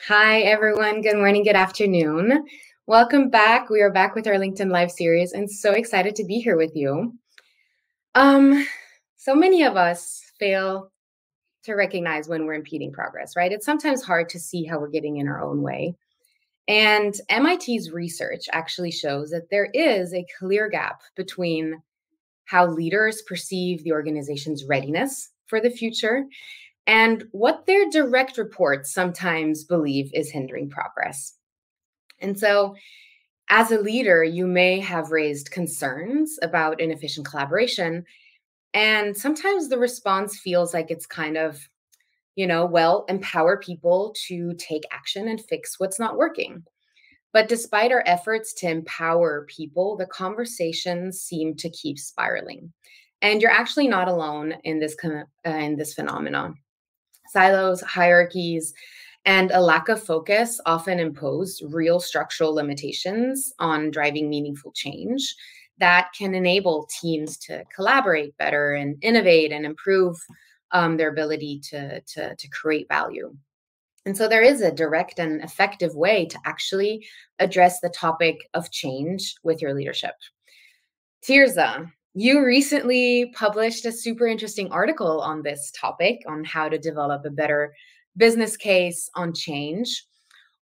Hi, everyone. Good morning, good afternoon. Welcome back. We are back with our LinkedIn Live series and so excited to be here with you. Um, so many of us fail to recognize when we're impeding progress, right? It's sometimes hard to see how we're getting in our own way. And MIT's research actually shows that there is a clear gap between how leaders perceive the organization's readiness for the future and what their direct reports sometimes believe is hindering progress. And so, as a leader, you may have raised concerns about inefficient collaboration. And sometimes the response feels like it's kind of, empower people to take action and fix what's not working. But despite our efforts to empower people, the conversations seem to keep spiraling. And you're actually not alone in this phenomenon. Silos, hierarchies, and a lack of focus often impose real structural limitations on driving meaningful change that can enable teams to collaborate better and innovate and improve their ability to create value. And so there is a direct and effective way to actually address the topic of change with your leadership. Tirza, you recently published a super interesting article on this topic on how to develop a better business case on change.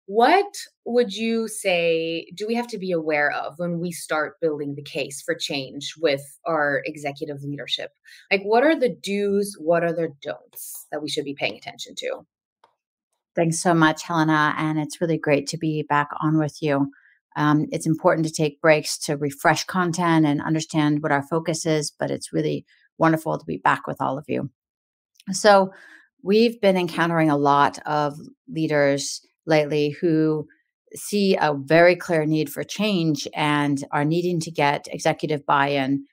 What would you say do we have to be aware of when we start building the case for change with our executive leadership? Like, what are the do's, what are the don'ts that we should be paying attention to? Thanks so much, Helena. And it's really great to be back on with you. It's important to take breaks to refresh content and understand what our focus is, but it's really wonderful to be back with all of you. So, we've been encountering a lot of leaders lately who see a very clear need for change and are needing to get executive buy in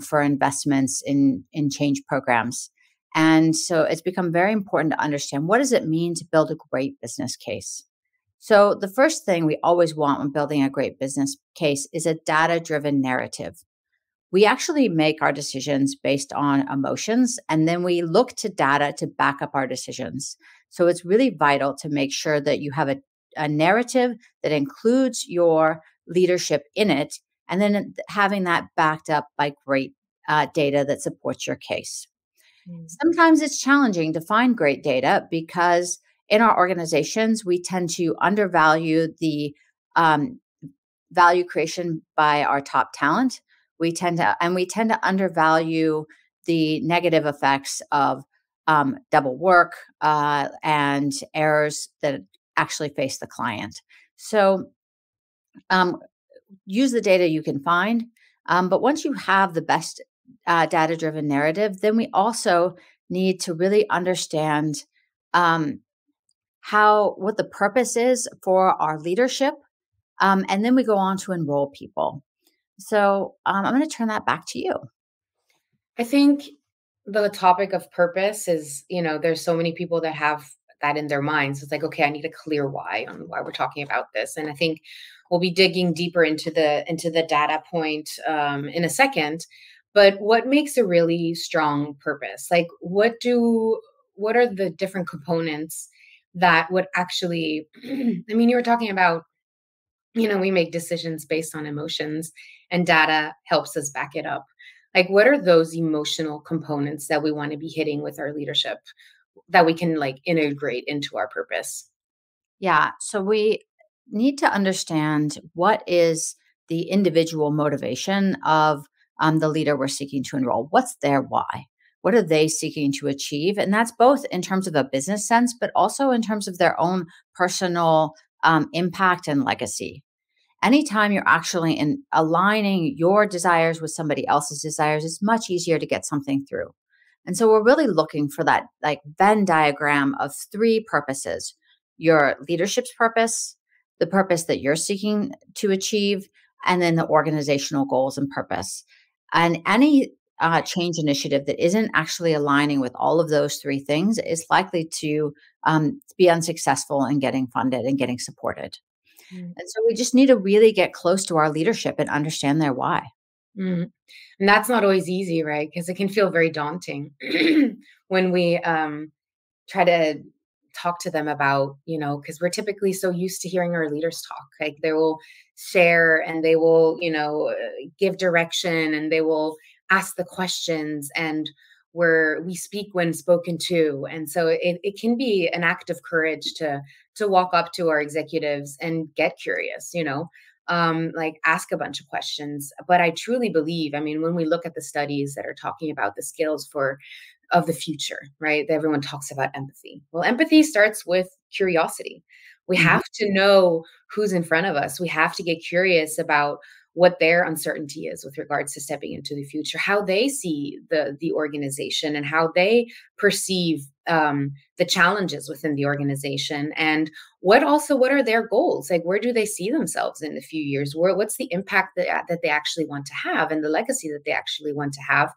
for investments in change programs. And so it's become very important to understand what does it mean to build a great business case. So the first thing we always want when building a great business case is a data-driven narrative. We actually make our decisions based on emotions, and then we look to data to back up our decisions. So it's really vital to make sure that you have a narrative that includes your leadership in it, and then having that backed up by great data that supports your case. Mm. Sometimes it's challenging to find great data because in our organizations, we tend to undervalue the um, value creation by our top talent. We tend to undervalue the negative effects of double work and errors that actually face the client. So um, use the data you can find. But once you have the best data driven narrative, then we also need to really understand um, what the purpose is for our leadership. And then we go on to enroll people. So I'm going to turn that back to you. I think the topic of purpose is, there's so many people that have that in their minds. It's like, okay, I need a clear why on why we're talking about this. And I think we'll be digging deeper into the data point in a second. But what makes a really strong purpose? Like, what are the different components that would actually? I mean, you were talking about, we make decisions based on emotions, and data helps us back it up. Like, what are those emotional components that we want to be hitting with our leadership that we can like integrate into our purpose? Yeah. So we need to understand what is the individual motivation of the leader we're seeking to enroll. What's their why? What are they seeking to achieve? And that's both in terms of a business sense, but also in terms of their own personal impact and legacy. Anytime you're actually in aligning your desires with somebody else's desires, it's much easier to get something through. And so we're really looking for that like Venn diagram of three purposes: your leadership's purpose, the purpose that you're seeking to achieve, and then the organizational goals and purpose. And any change initiative that isn't actually aligning with all of those three things is likely to be unsuccessful in getting funded and getting supported. And so we just need to really get close to our leadership and understand their why. Mhm. And that's not always easy, right? Because it can feel very daunting when we try to talk to them about, because we're typically so used to hearing our leaders talk. Like they will share and they will, give direction and they will ask the questions, and where we speak when spoken to. And so it can be an act of courage to walk up to our executives and get curious, like ask a bunch of questions. But I truly believe, I mean, when we look at the studies that are talking about the skills of the future, right? Everyone talks about empathy. Well, empathy starts with curiosity. We Mhm. have to know who's in front of us. We have to get curious about what their uncertainty is with regards to stepping into the future, how they see the organization and how they perceive the challenges within the organization, and what are their goals? Like, where do they see themselves in a few years? What's the impact that they actually want to have, and the legacy that they actually want to have?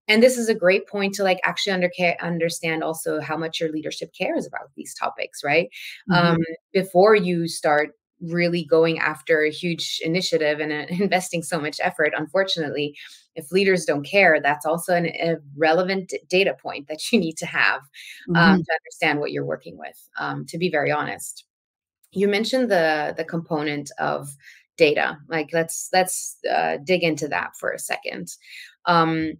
And this is a great point to like actually understand also how much your leadership cares about these topics, right? Um, Mhm. Before you start really going after a huge initiative and investing so much effort, unfortunately, if leaders don't care, that's also a relevant data point that you need to have Mhm. to understand what you're working with. To be very honest, you mentioned the component of data. Like let's dig into that for a second. Um,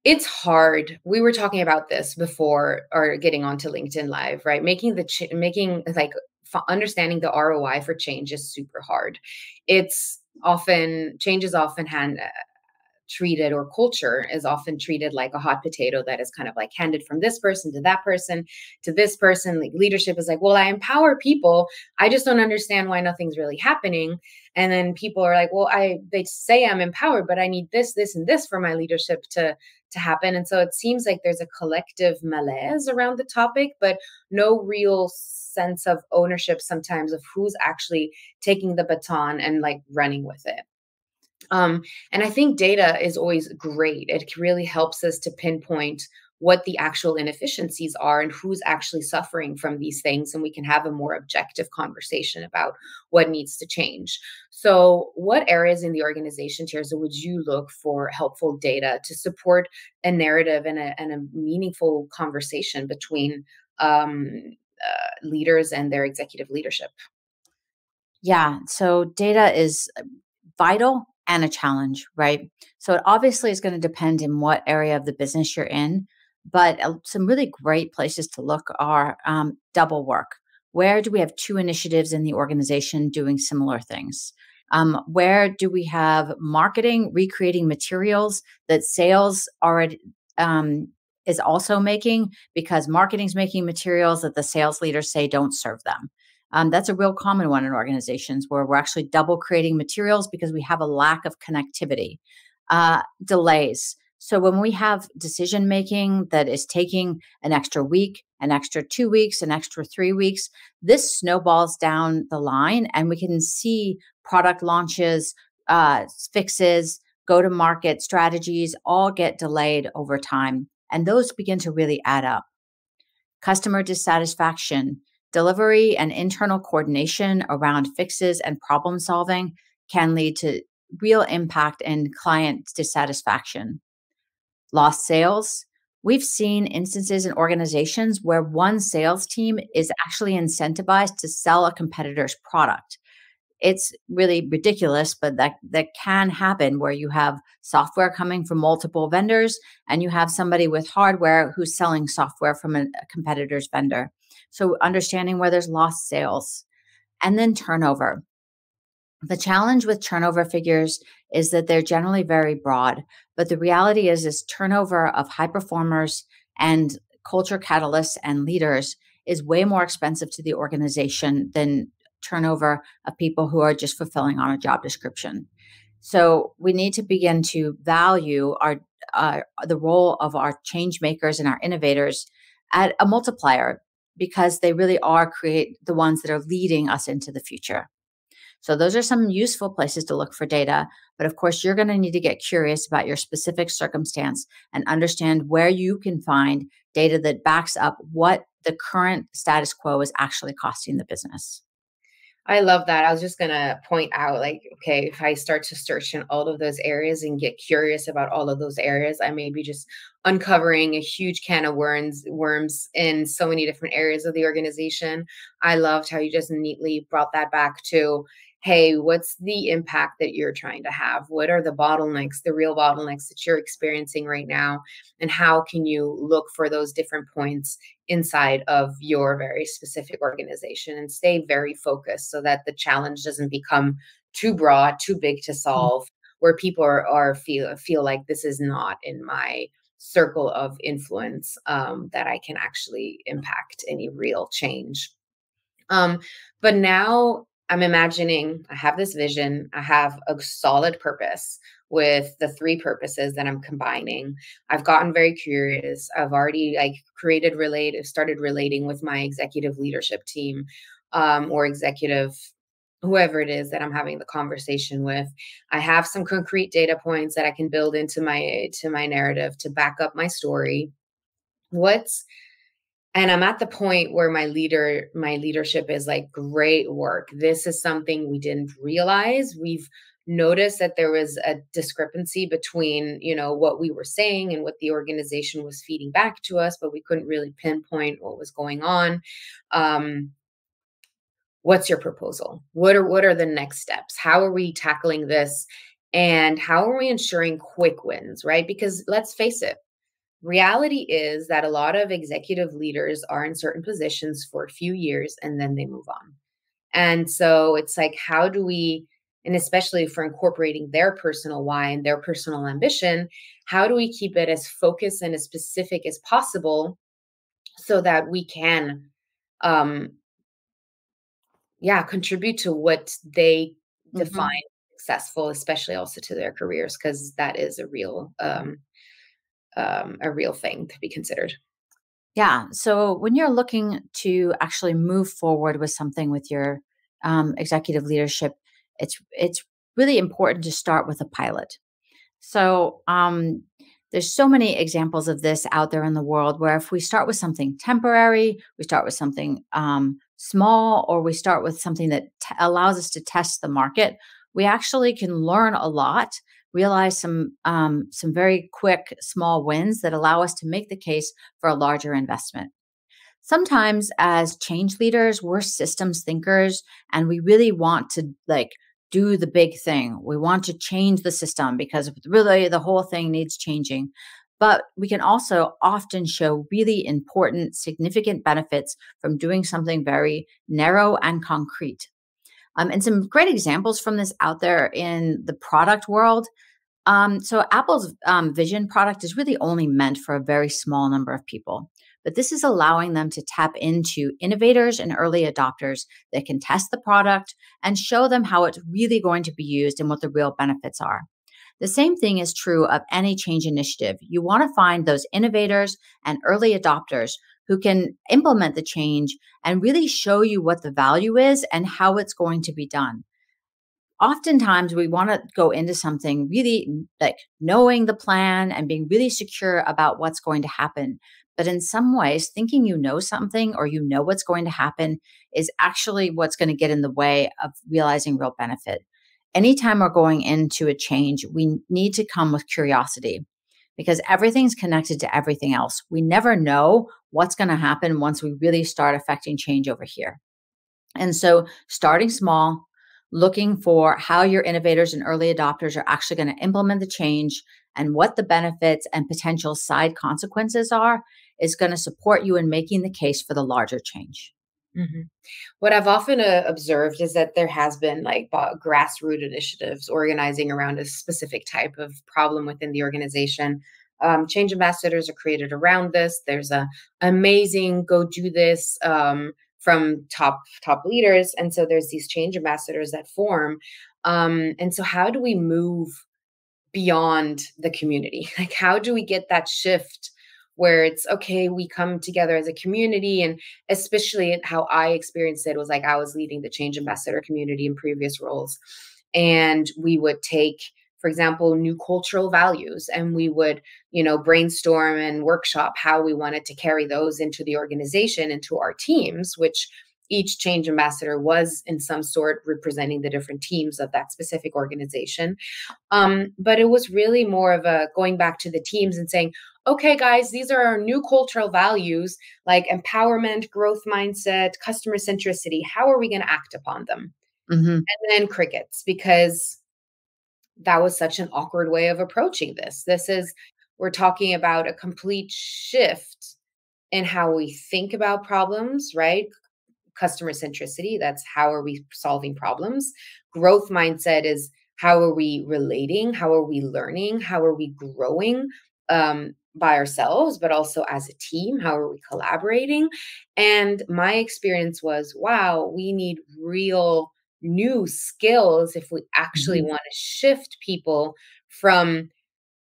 it's hard. We were talking about this before or getting onto LinkedIn Live, right? Making like understanding the ROI for change is super hard. It's often change is often treated, or culture is often treated like a hot potato that is kind of like handed from this person to that person to this person. Like leadership is like, well, I empower people. I just don't understand why nothing's really happening. And then people are like, well, they say I'm empowered, but I need this, this, and this for my leadership to happen. And so it seems like there's a collective malaise around the topic, but no real sense of ownership sometimes of who's actually taking the baton and like running with it. And I think data is always great. It really helps us to pinpoint what the actual inefficiencies are and who's actually suffering from these things. And we can have a more objective conversation about what needs to change. So, what areas in the organization, Tirza, would you look for helpful data to support a narrative and a meaningful conversation between leaders and their executive leadership? Yeah. So data is vital and a challenge, right? So it obviously is going to depend in what area of the business you're in, but some really great places to look are double work. Where do we have two initiatives in the organization doing similar things? Where do we have marketing recreating materials that sales already is also making because marketing's making materials that the sales leaders say don't serve them? That's a real common one in organizations where we're actually double creating materials because we have a lack of connectivity. Delays. So when we have decision making that is taking an extra week, an extra 2 weeks, an extra 3 weeks, this snowballs down the line, and we can see product launches, fixes, go to market strategies all get delayed over time. And those begin to really add up. Customer dissatisfaction, delivery, and internal coordination around fixes and problem solving can lead to real impact in client dissatisfaction. Lost sales. We've seen instances in organizations where one sales team is actually incentivized to sell a competitor's product. It's really ridiculous, but that can happen where you have software coming from multiple vendors and you have somebody with hardware who's selling software from a competitor's vendor. So understanding where there's lost sales and then turnover. The challenge with turnover figures is that they're generally very broad, but the reality is turnover of high performers and culture catalysts and leaders is way more expensive to the organization than turnover of people who are just fulfilling on a job description. So we need to begin to value our the role of our change makers and our innovators at a multiplier because they really are create the ones that are leading us into the future. So those are some useful places to look for data. But of course, you're going to need to get curious about your specific circumstance and understand where you can find data that backs up what the current status quo is actually costing the business. I love that. I was just going to point out, like, okay, if I start to search in all of those areas and get curious about all of those areas, I may be just uncovering a huge can of worms in so many different areas of the organization. I loved how you just neatly brought that back to, hey, what's the impact that you're trying to have? What are the bottlenecks, the real bottlenecks that you're experiencing right now? And how can you look for those different points inside of your very specific organization and stay very focused so that the challenge doesn't become too broad, too big to solve, where people are feel like this is not in my circle of influence, that I can actually impact any real change. Um, but now I'm imagining I have this vision, I have a solid purpose with the three purposes that I'm combining. I've gotten very curious. I've already started relating with my executive leadership team, or executive whoever it is that I'm having the conversation with. I have some concrete data points that I can build into my narrative to back up my story. What's and I'm at the point where my leadership is like, great work. This is something we didn't realize. We've noticed that there was a discrepancy between, what we were saying and what the organization was feeding back to us, but we couldn't really pinpoint what was going on. Um, what's your proposal? What are the next steps? How are we tackling this? And how are we ensuring quick wins, right? Because let's face it, reality is that a lot of executive leaders are in certain positions for a few years and then they move on. And so it's like, how do we, and especially for incorporating their personal why and their personal ambition, how do we keep it as focused and as specific as possible so that we can, um, contribute to what they define Mhm. successful, especially also to their careers, because that is a real thing to be considered. Yeah. So when you're looking to actually move forward with something with your executive leadership, it's really important to start with a pilot. So there's so many examples of this out there in the world where if we start with something temporary, we start with something small, or we start with something that allows us to test the market, we actually can learn a lot, realize some very quick small wins that allow us to make the case for a larger investment. Sometimes as change leaders, we're systems thinkers and we really want to do the big thing. We want to change the system because really the whole thing needs changing. But we can also often show really important, significant benefits from doing something very narrow and concrete. And some great examples from this out there in the product world. So Apple's Vision product is really only meant for a very small number of people. But this is allowing them to tap into innovators and early adopters that can test the product and show them how it's really going to be used and what the real benefits are. The same thing is true of any change initiative. You want to find those innovators and early adopters who can implement the change and really show you what the value is and how it's going to be done. Oftentimes we want to go into something really like knowing the plan and being really secure about what's going to happen. But in some ways, thinking you know something or you know what's going to happen is actually what's going to get in the way of realizing real benefit. Anytime we're going into a change, we need to come with curiosity because everything's connected to everything else. We never know what's going to happen once we really start affecting change over here. And so starting small, looking for how your innovators and early adopters are actually going to implement the change and what the benefits and potential side consequences are is going to support you in making the case for the larger change. Mhm. What I've often observed is that there has been like grassroots initiatives organizing around a specific type of problem within the organization. Change ambassadors are created around this. There's a amazing go do this, from top leaders, and so there's these change ambassadors that form. And so, how do we move beyond the community? Like, how do we get that shift where it's okay, we come together as a community? And especially how I experienced it was like I was leading the change ambassador community in previous roles. And we would take, for example, new cultural values, and we would, brainstorm and workshop how we wanted to carry those into the organization, into our teams, which each change ambassador was in some sort representing the different teams of that specific organization. But it was really more of a going back to the teams and saying, okay, guys, these are our new cultural values like empowerment, growth mindset, customer centricity. How are we going to act upon them? Hmm. And then crickets, because that was such an awkward way of approaching this. We're talking about a complete shift in how we think about problems, right? Customer centricity, that's how are we solving problems. Growth mindset is how are we relating? How are we learning? How are we growing by ourselves, but also as a team? How are we collaborating? And my experience was, wow, we need real new skills if we actually Hmm. want to shift people from,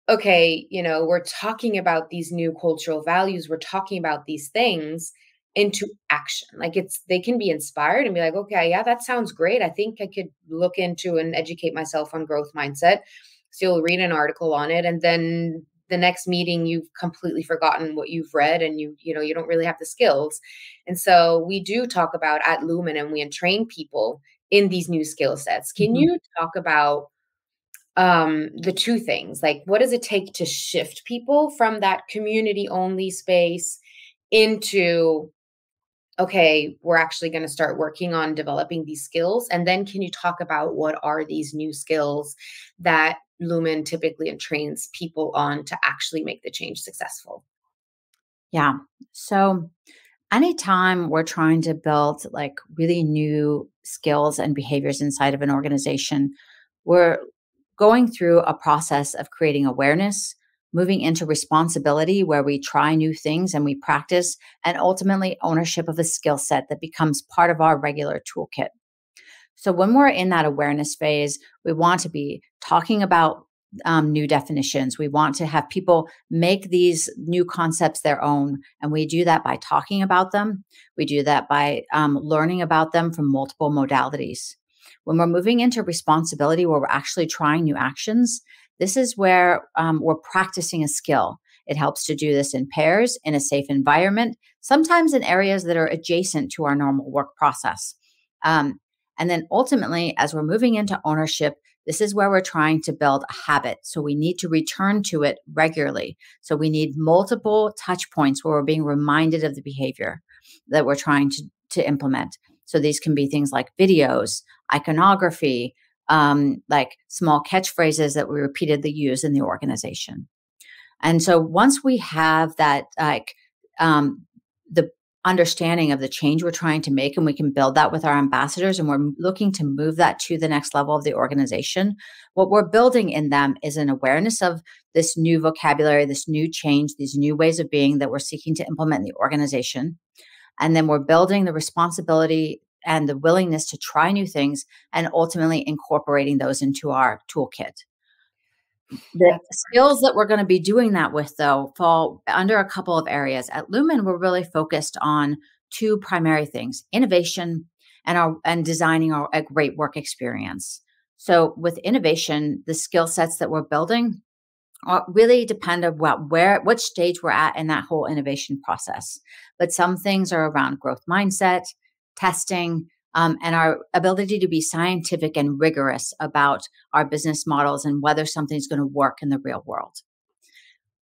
okay, we're talking about these new cultural values, we're talking about these things into action. Like they can be inspired and be like, okay, yeah, that sounds great. I think I could look into and educate myself on growth mindset. So you'll read an article on it, and then the next meeting you've completely forgotten what you've read, and you don't really have the skills. And so we do talk about at Lumen, and we train people in these new skill sets. Can Hmm. you talk about the two things, like what does it take to shift people from that community only space into, okay, we're actually going to start working on developing these skills? And then can you talk about what are these new skills that Lumen typically trains people on to actually make the change successful? Yeah. So anytime we're trying to build like really new skills and behaviors inside of an organization, we're going through a process of creating awareness, moving into responsibility where we try new things and we practice, and ultimately ownership of a skill set that becomes part of our regular toolkit. So when we're in that awareness phase, we want to be talking about new definitions. We want to have people make these new concepts their own. And we do that by talking about them. We do that by learning about them from multiple modalities. When we're moving into responsibility, where we're actually trying new actions, this is where we're practicing a skill. It helps to do this in pairs, in a safe environment, sometimes in areas that are adjacent to our normal work process. Um, and then ultimately, as we're moving into ownership, this is where we're trying to build a habit. So we need to return to it regularly. So we need multiple touch points where we're being reminded of the behavior that we're trying to implement. So these can be things like videos, iconography, like small catchphrases that we repeatedly use in the organization. And so once we have that, like the understanding of the change we're trying to make, and we can build that with our ambassadors, and we're looking to move that to the next level of the organization, what we're building in them is an awareness of this new vocabulary, this new change, these new ways of being that we're seeking to implement in the organization. And then we're building the responsibility and the willingness to try new things and ultimately incorporating those into our toolkit. The That's skills that we're going to be doing that with, though, fall under a couple of areas. At Lumen, we're really focused on two primary things: innovation and designing a great work experience. So, with innovation, the skill sets that we're building really depend on which stage we're at in that whole innovation process. But some things are around growth mindset, testing, and our ability to be scientific and rigorous about our business models and whether something's going to work in the real world.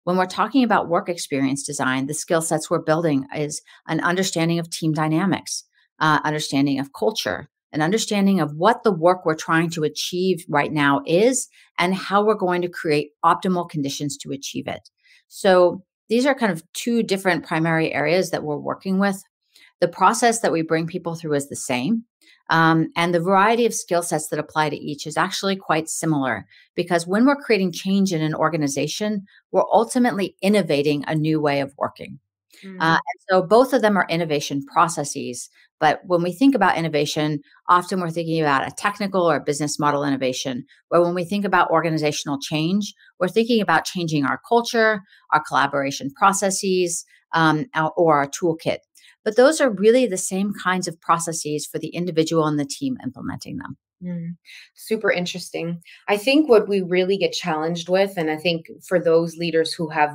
When we're talking about work experience design, the skill sets we're building is an understanding of team dynamics, understanding of culture, an understanding of what the work we're trying to achieve right now is, and how we're going to create optimal conditions to achieve it. So these are kind of two different primary areas that we're working with. The process that we bring people through is the same. And the variety of skill sets that apply to each is actually quite similar, because when we're creating change in an organization, we're ultimately innovating a new way of working. mm, And so both of them are innovation processes. But when we think about innovation, often we're thinking about a technical or business model innovation. But when we think about organizational change, we're thinking about changing our culture, our collaboration processes, or our toolkit. But those are really the same kinds of processes for the individual and the team implementing them. Mm, super interesting. I think what we really get challenged with, and I think for those leaders who have,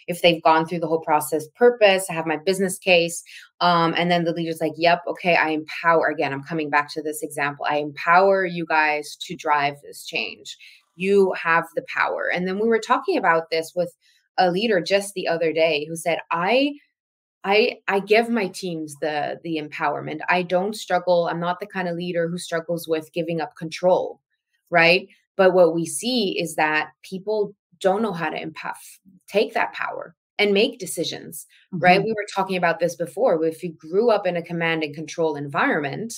if they've gone through the whole process, purpose, I have my business case, and then the leader's like, yep, okay, I empower, again, I'm coming back to this example. I empower you guys to drive this change. You have the power. And then we were talking about this with a leader just the other day who said, I give my teams the empowerment. I don't struggle. I'm not the kind of leader who struggles with giving up control, right? But what we see is that people don't know how to take that power and make decisions, right? Hmm. We were talking about this before. If you grew up in a command and control environment,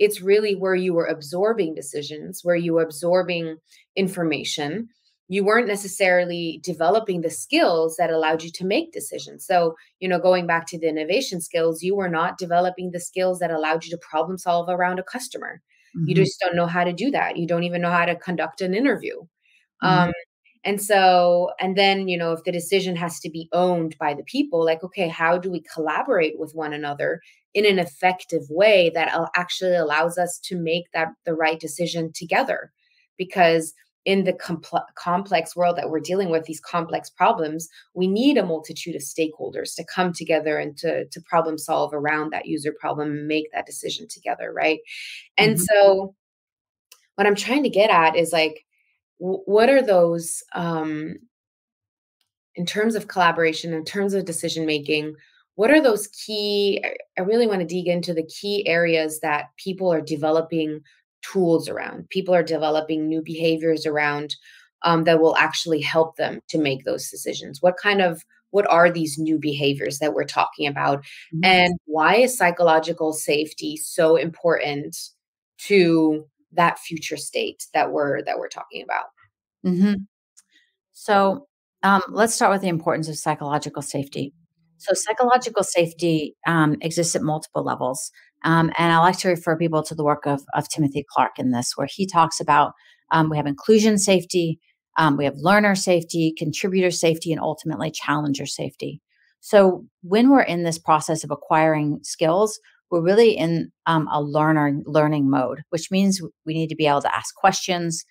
it's really where you were absorbing decisions, where you were absorbing information. You weren't necessarily developing the skills that allowed you to make decisions. So, going back to the innovation skills, you were not developing the skills that allowed you to problem solve around a customer. You Hmm. just don't know how to do that. You don't even know how to conduct an interview. Um, Hmm. and then, if the decision has to be owned by the people, like, okay, how do we collaborate with one another in an effective way that actually allows us to make the right decision together? Because in the complex world that we're dealing with, these complex problems, we need a multitude of stakeholders to come together and to problem solve around that user problem and make that decision together, right? And Hmm. so what I'm trying to get at is like, what are those, in terms of collaboration, in terms of decision making, what are those key? I really want to dig into the key areas that people are developing tools around. People are developing new behaviors around, that will actually help them to make those decisions. What are these new behaviors that we're talking about, Hmm. and why is psychological safety so important to that future state that we're talking about? Hmm. So let's start with the importance of psychological safety. So, psychological safety exists at multiple levels. And I like to refer people to the work of Timothy Clark in this, where he talks about we have inclusion safety, we have learner safety, contributor safety, and ultimately challenger safety. So, when we're in this process of acquiring skills, we're really in a learning mode, which means we need to be able to ask questions.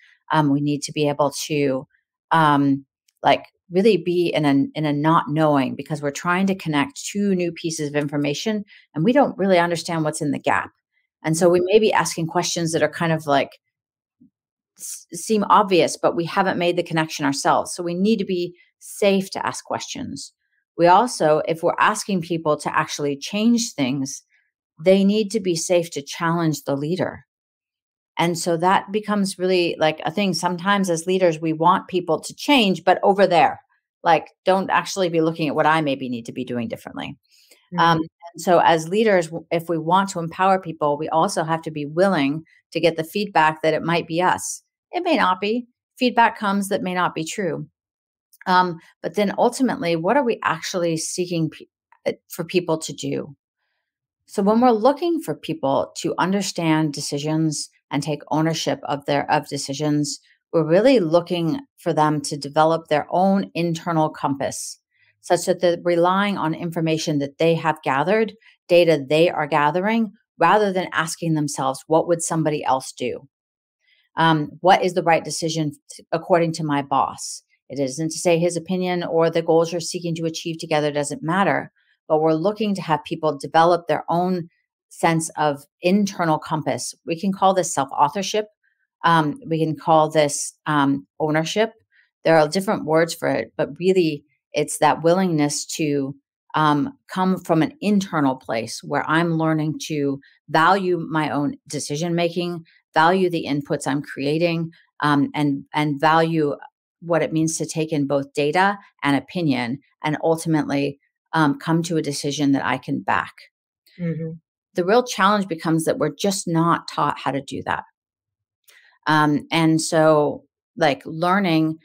We need to be able to um, like really be in a not knowing because we're trying to connect two new pieces of information and we don't really understand what's in the gap. And so we may be asking questions that are kind of like seem obvious, but we haven't made the connection ourselves. So we need to be safe to ask questions. We also, if we're asking people to actually change things, they need to be safe to challenge the leader. And so that becomes really like a thing. Sometimes as leaders, we want people to change, but over there, like don't actually be looking at what I maybe need to be doing differently. Mhm. And so as leaders, if we want to empower people, we also have to be willing to get the feedback that it might be us. It may not be. Feedback comes that may not be true. But then ultimately, what are we actually seeking for people to do? So when we're looking for people to understand decisions and take ownership of decisions, we're really looking for them to develop their own internal compass, such that they're relying on information that they have gathered, data they are gathering, rather than asking themselves, what would somebody else do? What is the right decision according to my boss? It isn't to say his opinion or the goals you're seeking to achieve together doesn't matter, but we're looking to have people develop their own sense of internal compass. We can call this self authorship. We can call this ownership. There are different words for it, but really it's that willingness to come from an internal place where I'm learning to value my own decision making, value the inputs I'm creating, and value what it means to take in both data and opinion, and ultimately come to a decision that I can back. Mhm. The real challenge becomes that we're just not taught how to do that. And so, like learning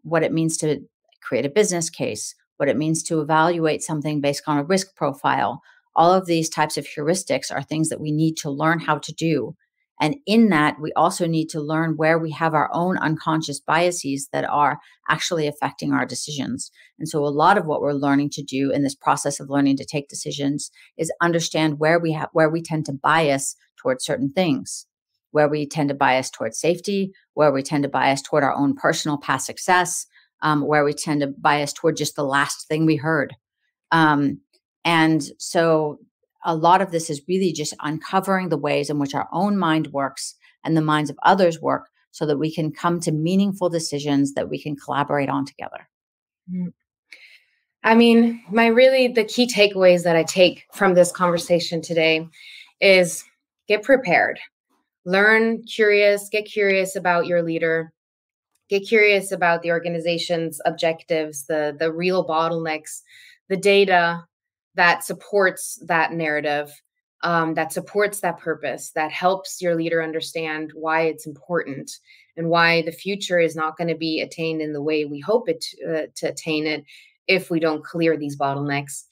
what it means to create a business case, what it means to evaluate something based on a risk profile, all of these types of heuristics are things that we need to learn how to do. And in that, we also need to learn where we have our own unconscious biases that are actually affecting our decisions. And so, a lot of what we're learning to do in this process of learning to take decisions is understand where we tend to bias towards certain things. where we tend to bias towards safety, where we tend to bias toward our own personal past success, where we tend to bias toward just the last thing we heard. And so a lot of this is really just uncovering the ways in which our own mind works and the minds of others work so that we can come to meaningful decisions that we can collaborate on together. Mm. I mean, the key takeaways that I take from this conversation today is get prepared, get curious about your leader, get curious about the organization's objectives, the real bottlenecks, the data that supports that narrative, that supports that purpose, that helps your leader understand why it's important and why the future is not going to be attained in the way we hope it to attain it if we don't clear these bottlenecks.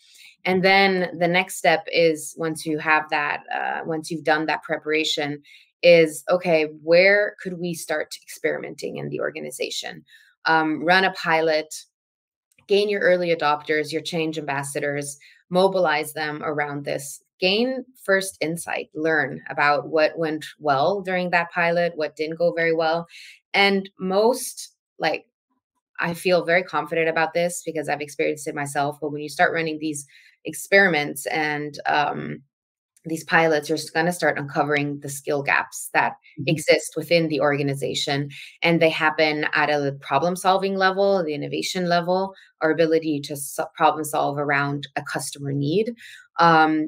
And then the next step is once you have that, once you've done that preparation, is okay, where could we start experimenting in the organization? Run a pilot, gain your early adopters, your change ambassadors, mobilize them around this. Gain first insight, learn about what went well during that pilot, what didn't go very well. And I feel very confident about this because I've experienced it myself. But when you start running these experiments and these pilots, are going to start uncovering the skill gaps that exist within the organization. And they happen at a problem solving level, the innovation level, our ability to problem solve around a customer need.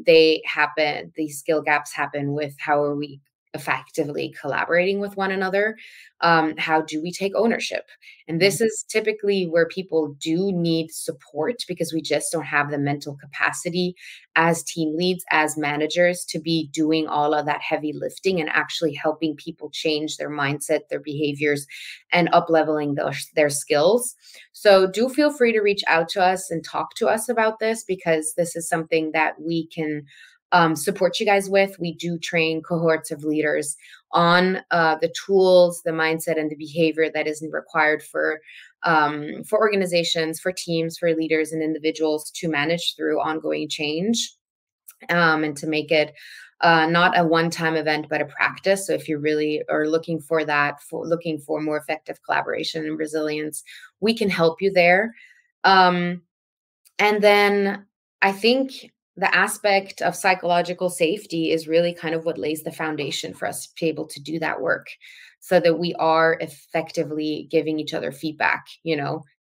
These skill gaps happen with how are we effectively collaborating with one another? How do we take ownership? And this is typically where people do need support because we just don't have the mental capacity as team leads, as managers, to be doing all of that heavy lifting and actually helping people change their mindset, their behaviors, and up-leveling their skills. So do feel free to reach out to us and talk to us about this because this is something that we can support you guys with. We do train cohorts of leaders on the tools, the mindset, and the behavior that is required for organizations, for teams, for leaders and individuals to manage through ongoing change and to make it not a one-time event, but a practice. So if you really are looking for looking for more effective collaboration and resilience, we can help you there. And then I think the aspect of psychological safety is really kind of what lays the foundation for us to be able to do that work so that we are effectively giving each other feedback,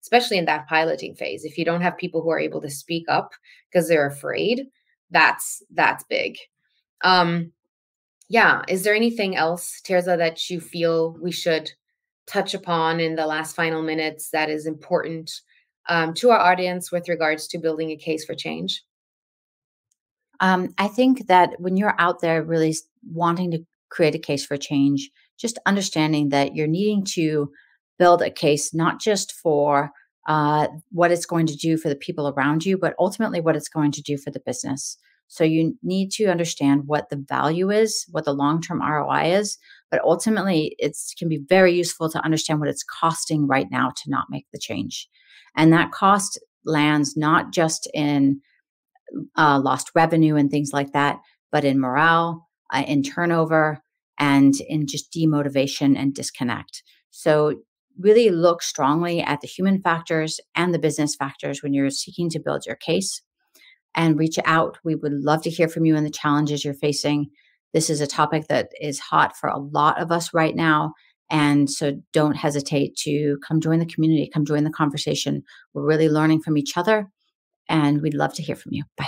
especially in that piloting phase. If you don't have people who are able to speak up because they're afraid, that's big. Is there anything else, Terza, that you feel we should touch upon in the last final minutes that is important to our audience with regards to building a case for change? I think that when you're out there really wanting to create a case for change, just understanding that you're needing to build a case not just for what it's going to do for the people around you, but ultimately what it's going to do for the business. So you need to understand what the value is, what the long-term ROI is, but ultimately it can be very useful to understand what it's costing right now to not make the change. And that cost lands not just in lost revenue and things like that, but in morale, in turnover, and in just demotivation and disconnect. So really look strongly at the human factors and the business factors when you're seeking to build your case and reach out. We would love to hear from you and the challenges you're facing. This is a topic that is hot for a lot of us right now. And so don't hesitate to come join the community, come join the conversation. We're really learning from each other. And we'd love to hear from you. Bye.